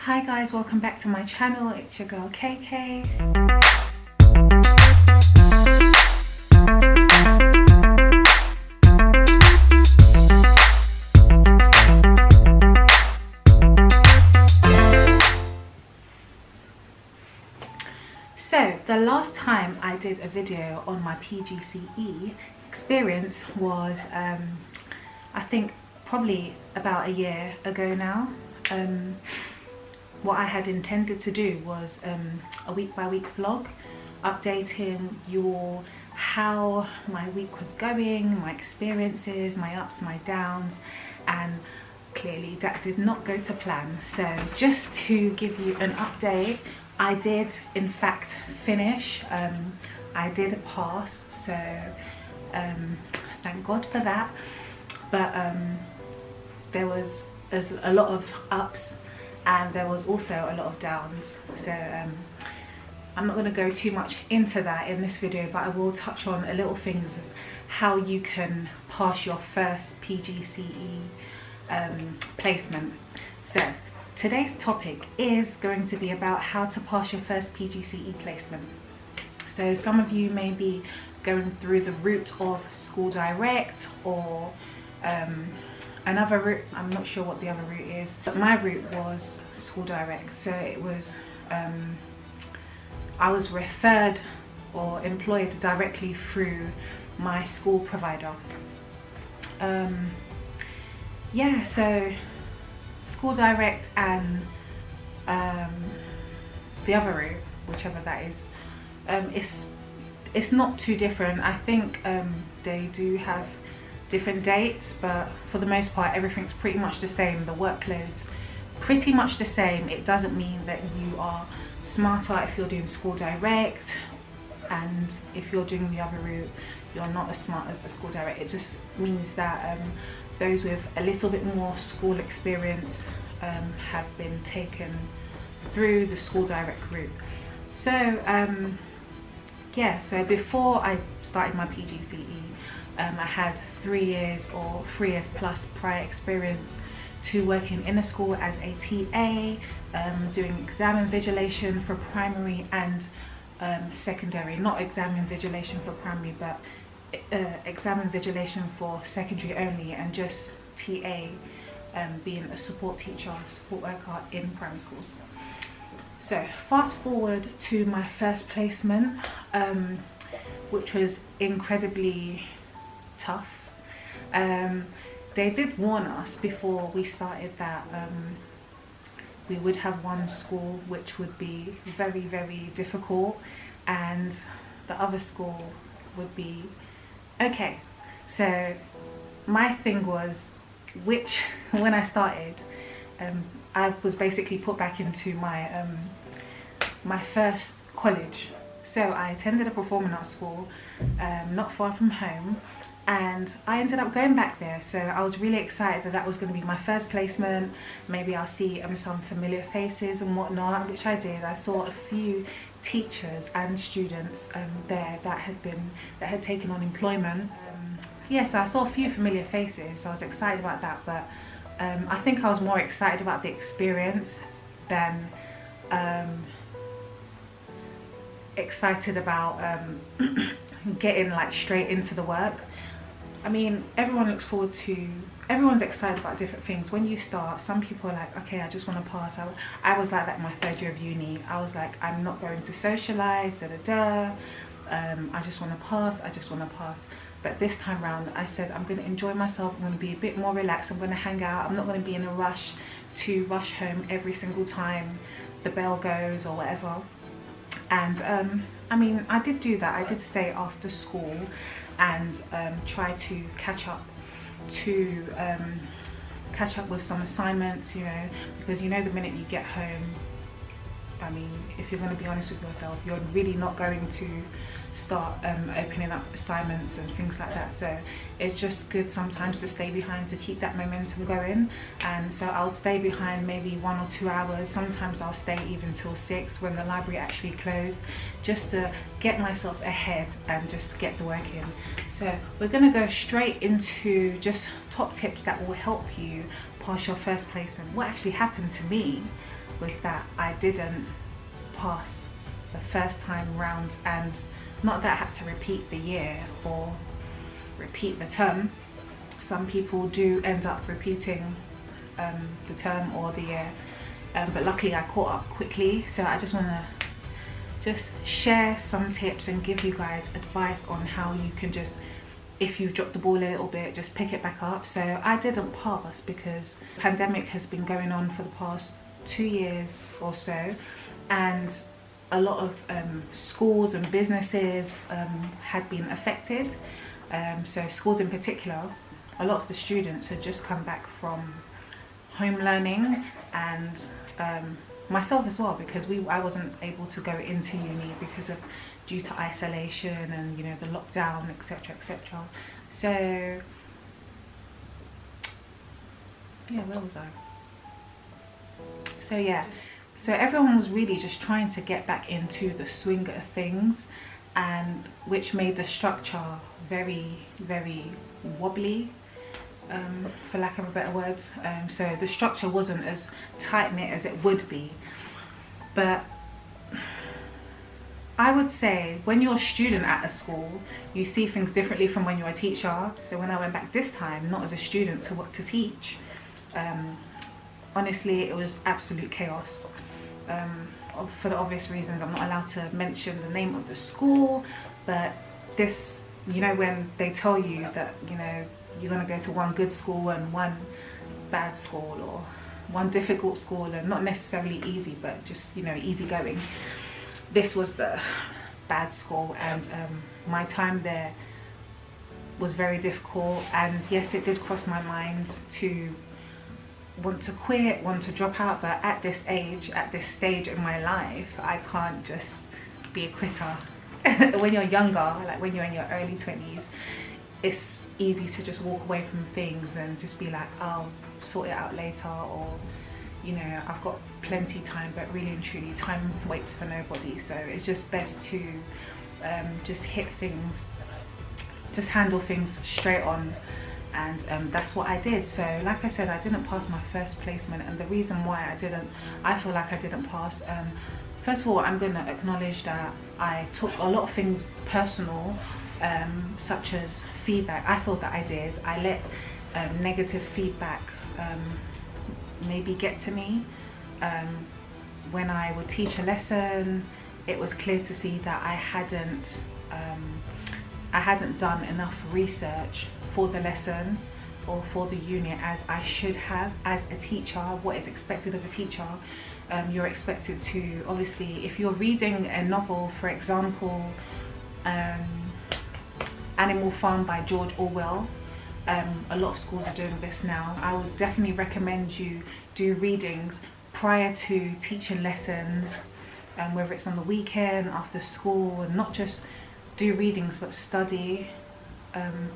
Hi guys, welcome back to my channel. It's your girl KK. So the last time I did a video on my PGCE experience was I think probably about a year ago now. What I had intended to do was a week by week vlog updating you how my week was going, my experiences, my ups, my downs, and clearly that did not go to plan. So just to give you an update, I did in fact finish. I did pass, so thank God for that. But there's a lot of ups and there was also a lot of downs, so I'm not going to go too much into that in this video, but I will touch on a little things of how you can pass your first PGCE placement. So today's topic is going to be about how to pass your first PGCE placement. So some of you may be going through the route of school direct or another route. I'm not sure what the other route is, but my route was school direct. So it was I was referred or employed directly through my school provider. Yeah, so school direct and the other route, whichever that is, it's not too different. I think they do have different dates, but for the most part everything's pretty much the same. The workload's pretty much the same. It doesn't mean that you are smarter if you're doing school direct, and if you're doing the other route you're not as smart as the school direct. It just means that those with a little bit more school experience have been taken through the school direct route. So yeah, so before I started my PGCE, I had 3 years or 3 years plus prior experience to working in a school as a TA, doing exam invigilation for primary and secondary. Not exam invigilation for primary, but exam invigilation for secondary only, and just TA, being a support teacher, support worker in primary schools. So fast forward to my first placement, which was incredibly tough. They did warn us before we started that we would have one school which would be very, very difficult, and the other school would be okay. So my thing was, when I started, I was basically put back into my my first college. So I attended a performing arts school not far from home, and I ended up going back there. So I was really excited that that was going to be my first placement. Maybe I'll see some familiar faces and whatnot, which I did. I saw a few teachers and students there that had taken on employment. Yes, I saw a few familiar faces, so I was excited about that, but I think I was more excited about the experience than excited about getting like straight into the work. I mean, everyone's excited about different things. When you start, some people are like, okay, I just want to pass. I was like that in my 3rd year of uni. I was like, I'm not going to socialise, I just want to pass, I just want to pass. But this time round, I said, I'm going to enjoy myself, I'm going to be a bit more relaxed, I'm going to hang out, I'm not going to be in a rush to rush home every single time the bell goes or whatever. And I mean, I did do that. I did stay after school and try to catch up with some assignments, you know, because you know the minute you get home, I mean, if you're going to be honest with yourself, you're really not going to start opening up assignments and things like that. So it's just good sometimes to stay behind to keep that momentum going. And so I'll stay behind maybe 1 or 2 hours. Sometimes I'll stay even till 6 when the library actually closed, just to get myself ahead and just get the work in. So we're going to go straight into just top tips that will help you pass your first placement. What actually happened to me was that I didn't pass the first time round, and not that I had to repeat the year or repeat the term. Some people do end up repeating the term or the year, but luckily I caught up quickly. So I just want to just share some tips and give you guys advice on how you can just, if you drop the ball a little bit, just pick it back up. So I didn't pass because the pandemic has been going on for the past 2 years or so, and a lot of schools and businesses had been affected. So schools in particular, a lot of the students had just come back from home learning, and myself as well, because I wasn't able to go into uni because of due to isolation and, you know, the lockdown, etc, etc. So yeah, where was I? So yeah, so everyone was really just trying to get back into the swing of things, and which made the structure very, very wobbly, for lack of a better word. So the structure wasn't as tight-knit as it would be. But I would say when you're a student at a school, you see things differently from when you're a teacher. So when I went back this time, not as a student to teach, honestly, it was absolute chaos. For the obvious reasons, I'm not allowed to mention the name of the school, but this, you know, when they tell you that, you know, you're going to go to one good school and one bad school, or one difficult school and not necessarily easy, but just, you know, easy going. This was the bad school, and my time there was very difficult. And yes, it did cross my mind to want to quit, want to drop out, but at this age, at this stage in my life, I can't just be a quitter. When you're younger, like when you're in your early 20s, it's easy to just walk away from things and just be like, I'll sort it out later, or, you know, I've got plenty time. But really and truly, time waits for nobody. So it's just best to just hit things, just handle things straight on. And that's what I did. So like I said, I didn't pass my first placement, and the reason why I feel like I didn't pass, first of all, I'm going to acknowledge that I took a lot of things personal, such as feedback. I feel that I did. I let negative feedback maybe get to me. When I would teach a lesson, it was clear to see that I hadn't done enough research for the lesson or for the unit as I should have as a teacher. What is expected of a teacher? You're expected to, obviously, if you're reading a novel, for example, Animal Farm by George Orwell, a lot of schools are doing this now. I would definitely recommend you do readings prior to teaching lessons, whether it's on the weekend, after school, and not just do readings but study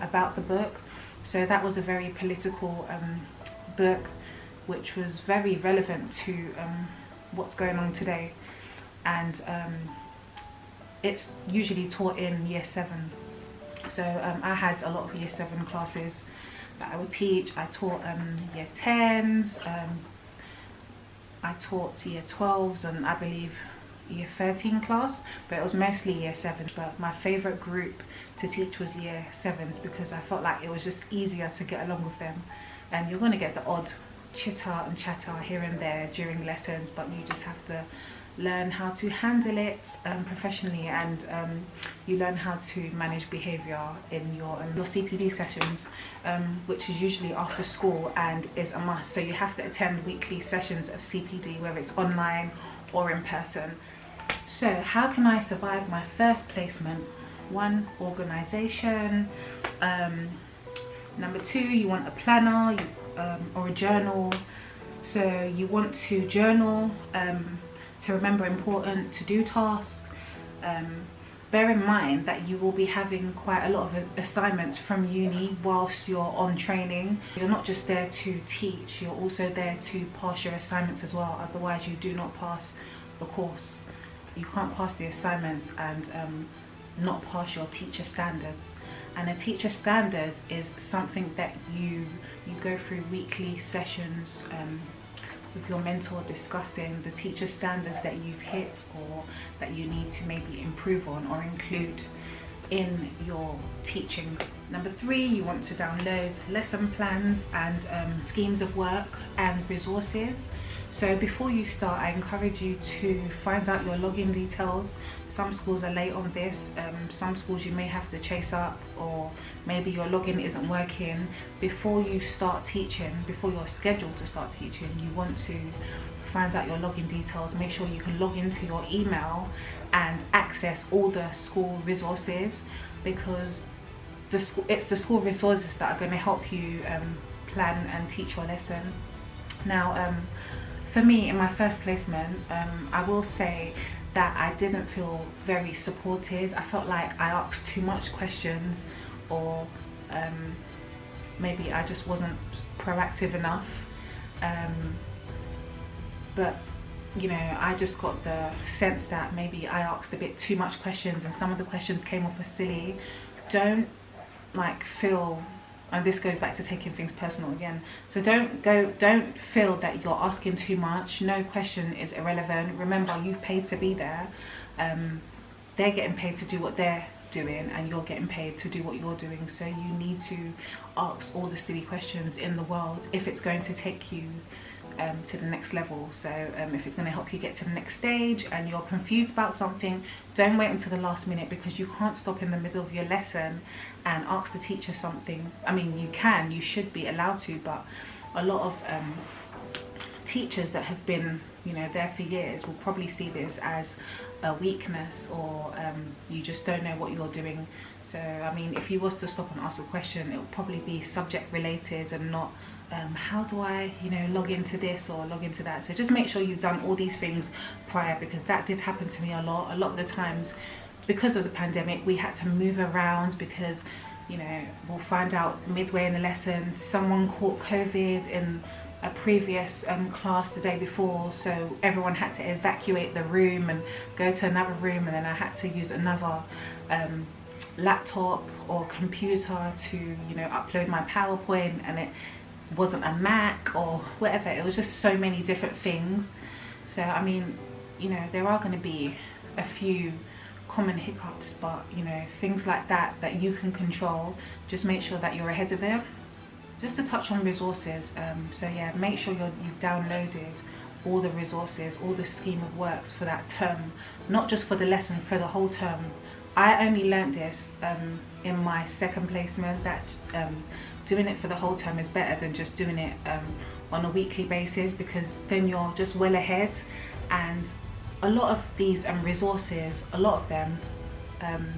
about the book. So that was a very political book, which was very relevant to what's going on today, and it's usually taught in year 7. So I had a lot of year 7 classes that I would teach. I taught year 10s, I taught year 12s, and I believe year 13 class, but it was mostly year 7. But my favourite group to teach was year 7s, because I felt like it was just easier to get along with them. And you're going to get the odd chitter and chatter here and there during lessons, but you just have to learn how to handle it professionally, and you learn how to manage behaviour in your CPD sessions, which is usually after school and is a must. So you have to attend weekly sessions of CPD, whether it's online or in person. So how can I survive my first placement? 1, organisation. Number 2, you want a planner or a journal. So you want to journal to remember important to-do tasks. Bear in mind that you will be having quite a lot of assignments from uni whilst you're on training. You're not just there to teach, you're also there to pass your assignments as well. Otherwise you do not pass the course. You can't pass the assignments and not pass your teacher standards. And a teacher standard is something that you go through weekly sessions with your mentor, discussing the teacher standards that you've hit or that you need to maybe improve on or include in your teachings. Number 3, you want to download lesson plans and schemes of work and resources. So before you start, I encourage you to find out your login details. Some schools are late on this. Some schools you may have to chase up, or maybe your login isn't working. Before you start teaching, before you're scheduled to start teaching, you want to find out your login details. Make sure you can log into your email and access all the school resources, because it's the school resources that are going to help you plan and teach your lesson. Now, for me, in my first placement, I will say that I didn't feel very supported. I felt like I asked too much questions, or maybe I just wasn't proactive enough. But you know, I just got the sense that maybe I asked a bit too much questions, and some of the questions came off as silly. Don't feel, and this goes back to taking things personal again. So don't feel that you're asking too much. No question is irrelevant. Remember, you've paid to be there. They're getting paid to do what they're doing, and you're getting paid to do what you're doing. So you need to ask all the silly questions in the world if it's going to take you to the next level. So if it's going to help you get to the next stage and you're confused about something, don't wait until the last minute, because you can't stop in the middle of your lesson and ask the teacher something. I mean, you should be allowed to, but a lot of teachers that have been, you know, there for years will probably see this as a weakness, or you just don't know what you're doing. So I mean, if you was to stop and ask a question, it would probably be subject related and not how do I, you know, log into this or log into that. So just make sure you've done all these things prior, because that did happen to me a lot of the times. Because of the pandemic, we had to move around, because, you know, we'll find out midway in the lesson someone caught COVID in a previous class the day before, so everyone had to evacuate the room and go to another room, and then I had to use another laptop or computer to, you know, upload my PowerPoint, and it wasn't a Mac or whatever. It was just so many different things. So I mean, you know, there are going to be a few common hiccups, but you know, things like that you can control. Just make sure that you're ahead of it. Just to touch on resources, so yeah, make sure you've downloaded all the resources, all the scheme of works for that term, not just for the lesson, for the whole term. I only learned this in my second placement, that doing it for the whole term is better than just doing it on a weekly basis, because then you're just well ahead. And a lot of these resources, a lot of them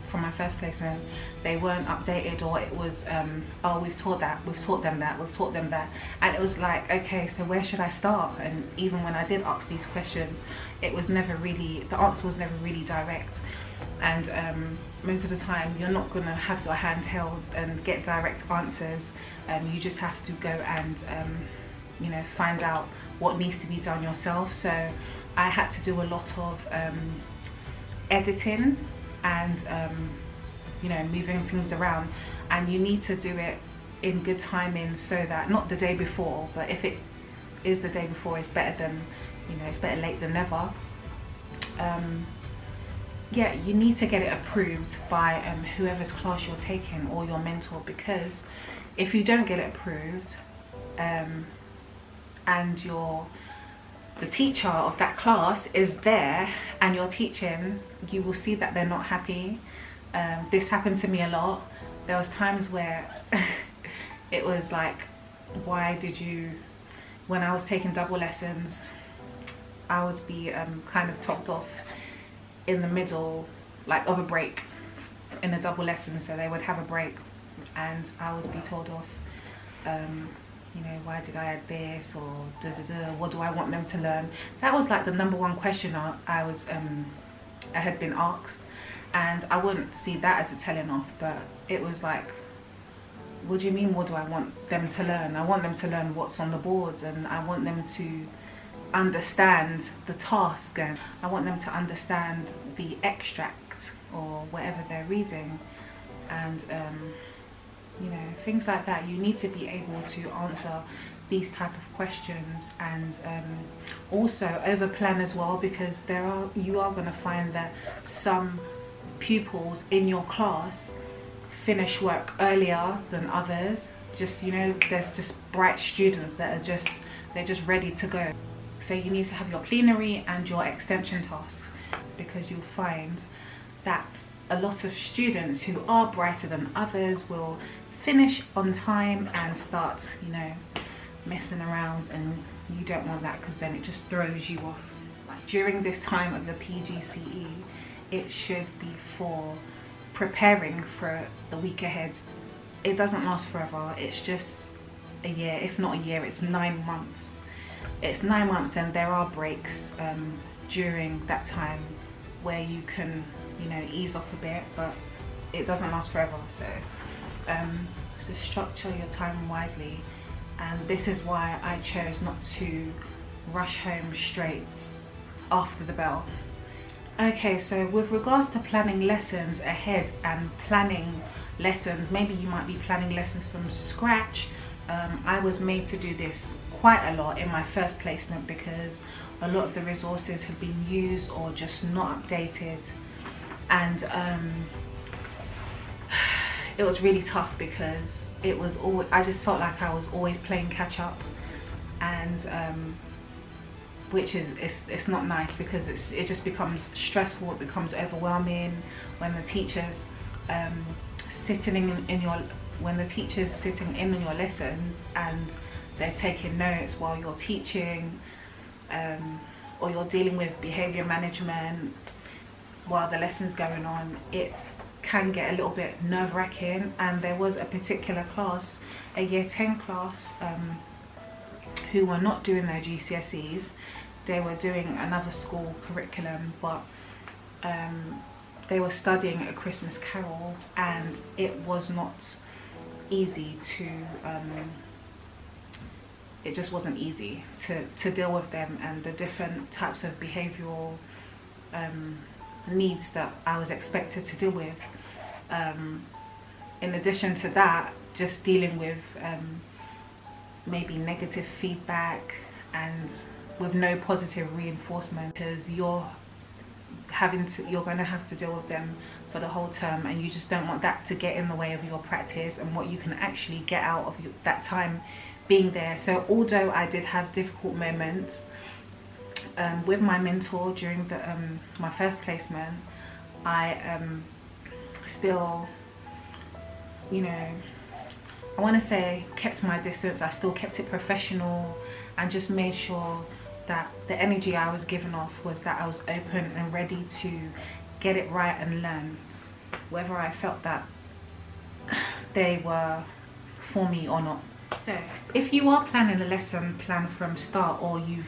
from my first placement, they weren't updated, or it was oh, we've taught that, we've taught them that, we've taught them that, and it was like, okay, so where should I start? And even when I did ask these questions, it was never really, the answer was never really direct. And most of the time you're not going to have your hand held and get direct answers. You just have to go and you know, find out what needs to be done yourself. So I had to do a lot of editing and you know, moving things around, and you need to do it in good timing, so that, not the day before, but if it is the day before, it's better than, you know, it's better late than never. Yeah, you need to get it approved by whoever's class you're taking, or your mentor, because if you don't get it approved and the teacher of that class is there and you're teaching, you will see that they're not happy. This happened to me a lot. There was times where it was like, why did you, when I was taking double lessons, I would be kind of topped off in the middle, like, of a break in a double lesson. So they would have a break and I would be told off, you know, why did I add this, or what do I want them to learn? That was like the #1 question I had been asked, and I wouldn't see that as a telling off, but it was like, what do you mean, what do I want them to learn? I want them to learn what's on the board, and I want them to understand the task, and I want them to understand the extract or whatever they're reading, and you know, things like that. You need to be able to answer these type of questions, and also over plan as well, because you are going to find that some pupils in your class finish work earlier than others. Just, you know, there's just bright students that are they're just ready to go. So you need to have your plenary and your extension tasks, because you'll find that a lot of students who are brighter than others will finish on time and start, you know, messing around, and you don't want that, because then it just throws you off. Like during this time of the PGCE, it should be for preparing for the week ahead. It doesn't last forever, it's just a year. If not a year, it's 9 months. It's 9 months, and there are breaks during that time where you can, you know, ease off a bit, but it doesn't last forever. So just structure your time wisely, and this is why I chose not to rush home straight after the bell. Okay, so with regards to planning lessons ahead and planning lessons, maybe you might be planning lessons from scratch. I was made to do this quite a lot in my first placement, because a lot of the resources have been used or just not updated, and it was really tough, because it was I just felt like I was always playing catch up, and which is it's not nice, because it just becomes stressful, it becomes overwhelming when the teachers sitting in your lessons and they're taking notes while you're teaching, or you're dealing with behaviour management while the lesson's going on. It can get a little bit nerve-wracking, and there was a particular class, a year 10 class, who were not doing their GCSEs. They were doing another school curriculum, but they were studying A Christmas Carol, and it was not easy to it just wasn't easy to deal with them and the different types of behavioural needs that I was expected to deal with. In addition to that, just dealing with maybe negative feedback and with no positive reinforcement, because you're going to have to deal with them for the whole term, and you just don't want that to get in the way of your practice and what you can actually get out of that time being there. So although I did have difficult moments with my mentor during my first placement, I still, you know, I want to say kept my distance. I still kept it professional and just made sure that the energy I was giving off was that I was open and ready to get it right and learn, whether I felt that they were for me or not. So if you are planning a lesson plan from start, or you've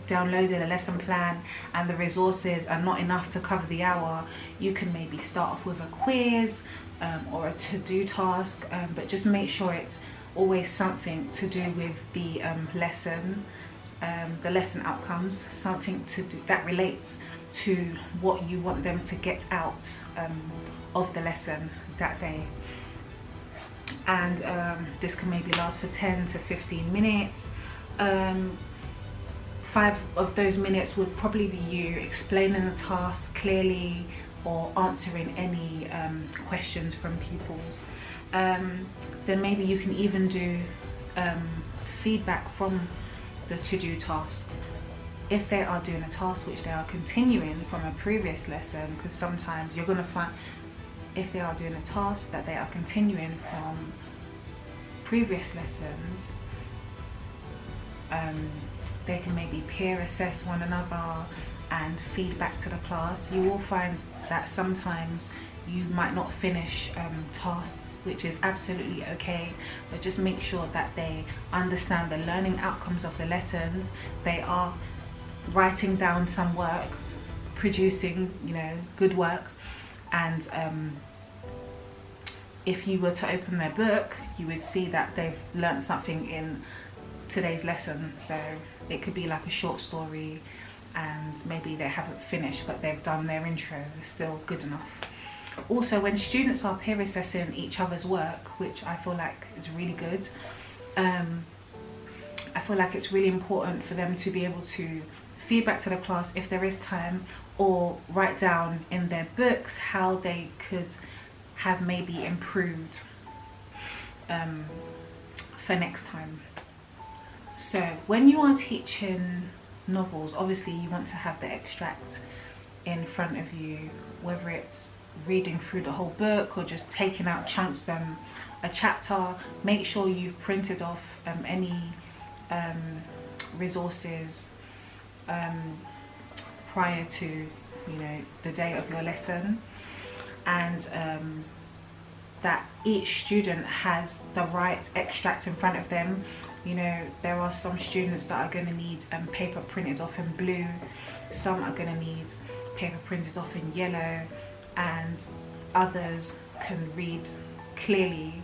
downloaded a lesson plan and the resources are not enough to cover the hour, you can maybe start off with a quiz or a to-do task, but just make sure it's always something to do with the lesson outcomes, something to do that relates to what you want them to get out of the lesson that day. And this can maybe last for 10 to 15 minutes. 5 of those minutes would probably be you explaining the task clearly or answering any questions from pupils. Then maybe you can even do feedback from the to-do task. If they are doing a task which they are continuing from a previous lesson, because sometimes you're going to find, if they are doing a task that they are continuing from previous lessons, they can maybe peer assess one another and feed back to the class. You will find that sometimes you might not finish tasks, which is absolutely okay, but just make sure that they understand the learning outcomes of the lessons. They are writing down some work, producing, you know, good work, and if you were to open their book, you would see that they've learned something in today's lesson. So it could be like a short story, and maybe they haven't finished but they've done their intro. It's still good enough. Also, when students are peer assessing each other's work, which I feel like is really good, I feel like it's really important for them to be able to feed back to the class if there is time, or write down in their books how they could have maybe improved for next time. So when you are teaching novels, obviously you want to have the extract in front of you, whether it's reading through the whole book or just taking out chunks from a chapter. Make sure you've printed off any resources prior to, you know, the day of your lesson, and that each student has the right extract in front of them. You know, there are some students that are going to need paper printed off in blue, some are going to need paper printed off in yellow, and others can read clearly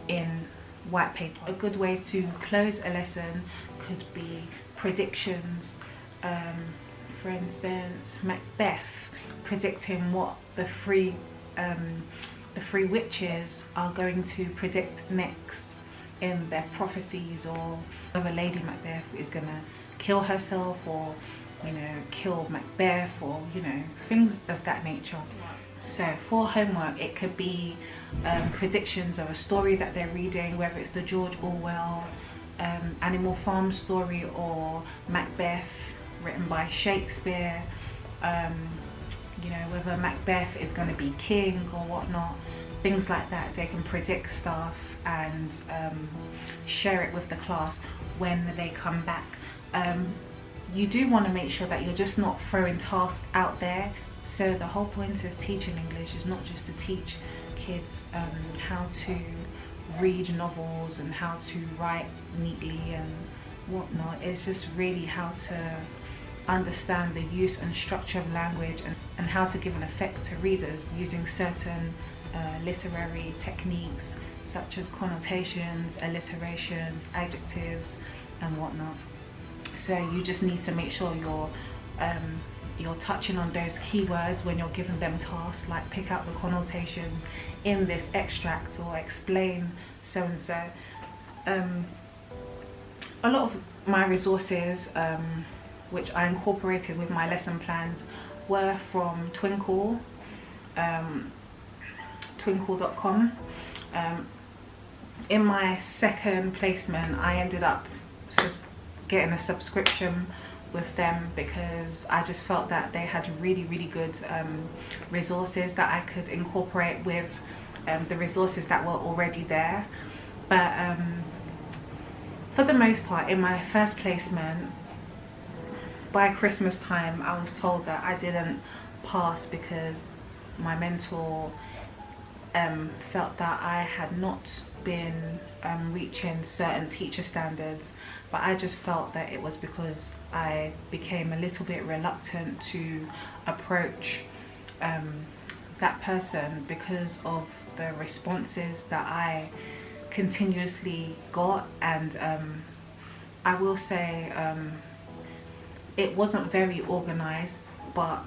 in white paper. A good way to close a lesson could be predictions. For instance, Macbeth predicting what the three witches are going to predict next in their prophecies, or whether Lady Macbeth is gonna kill herself, or, you know, kill Macbeth, or, you know, things of that nature. So for homework, it could be predictions of a story that they're reading, whether it's the George Orwell Animal Farm story, or Macbeth written by Shakespeare. You know, whether Macbeth is going to be king or whatnot, things like that. They can predict stuff and share it with the class when they come back. You do want to make sure that you're just not throwing tasks out there. So the whole point of teaching English is not just to teach kids how to read novels and how to write neatly and whatnot. It's just really how to understand the use and structure of language, and how to give an effect to readers using certain literary techniques such as connotations, alliterations, adjectives and whatnot. So you just need to make sure you're touching on those keywords when you're giving them tasks, like pick out the connotations in this extract, or explain so and so. A lot of my resources which I incorporated with my lesson plans were from 𝓤𝓬𝓵𝓬𝓵, 𝓤𝓬𝓵𝓬𝓵.com. In my second placement, I ended up just getting a subscription with them because I just felt that they had really good resources that I could incorporate with the resources that were already there. But for the most part, in my first placement, by Christmas time, I was told that I didn't pass because my mentor felt that I had not been reaching certain teacher standards, but I just felt that it was because I became a little bit reluctant to approach that person because of the responses that I continuously got. And I will say it wasn't very organized, but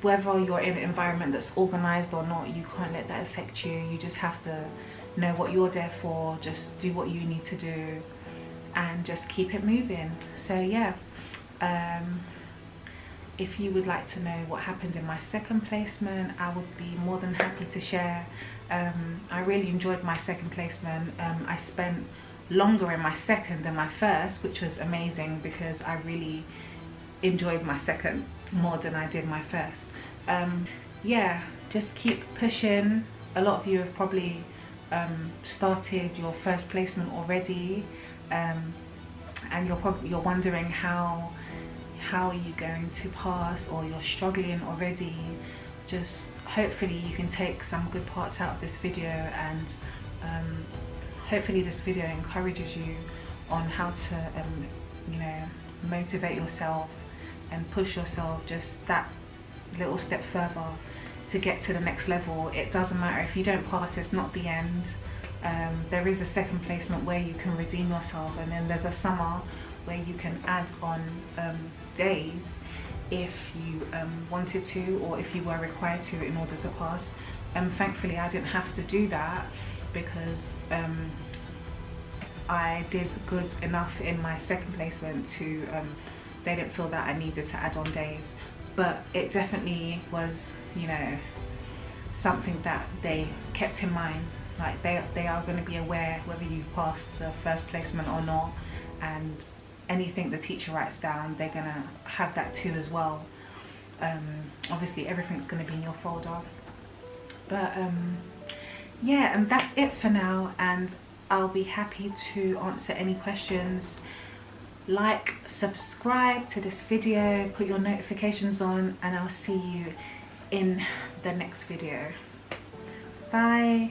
whether you're in an environment that's organized or not, you can't let that affect you. You just have to know what you're there for, just do what you need to do and just keep it moving. So yeah, if you would like to know what happened in my second placement, I would be more than happy to share. I really enjoyed my second placement. I spent longer in my second than my first, which was amazing because I really enjoyed my second more than I did my first. Yeah, just keep pushing. A lot of you have probably started your first placement already, and you're wondering how are you going to pass, or you're struggling already. Just hopefully you can take some good parts out of this video, and hopefully this video encourages you on how to you know, motivate yourself and push yourself just that little step further to get to the next level. It doesn't matter if you don't pass, it's not the end. There is a second placement where you can redeem yourself, and then there's a summer where you can add on days if you wanted to, or if you were required to in order to pass. Thankfully I didn't have to do that because I did good enough in my second placement to, they didn't feel that I needed to add on days. But it definitely was, you know, something that they kept in mind. Like they are going to be aware whether you've passed the first placement or not, and anything the teacher writes down, they're going to have that too as well. Obviously everything's going to be in your folder. But yeah, and that's it for now, and I'll be happy to answer any questions. Like, subscribe to this video, put your notifications on, and I'll see you in the next video. Bye.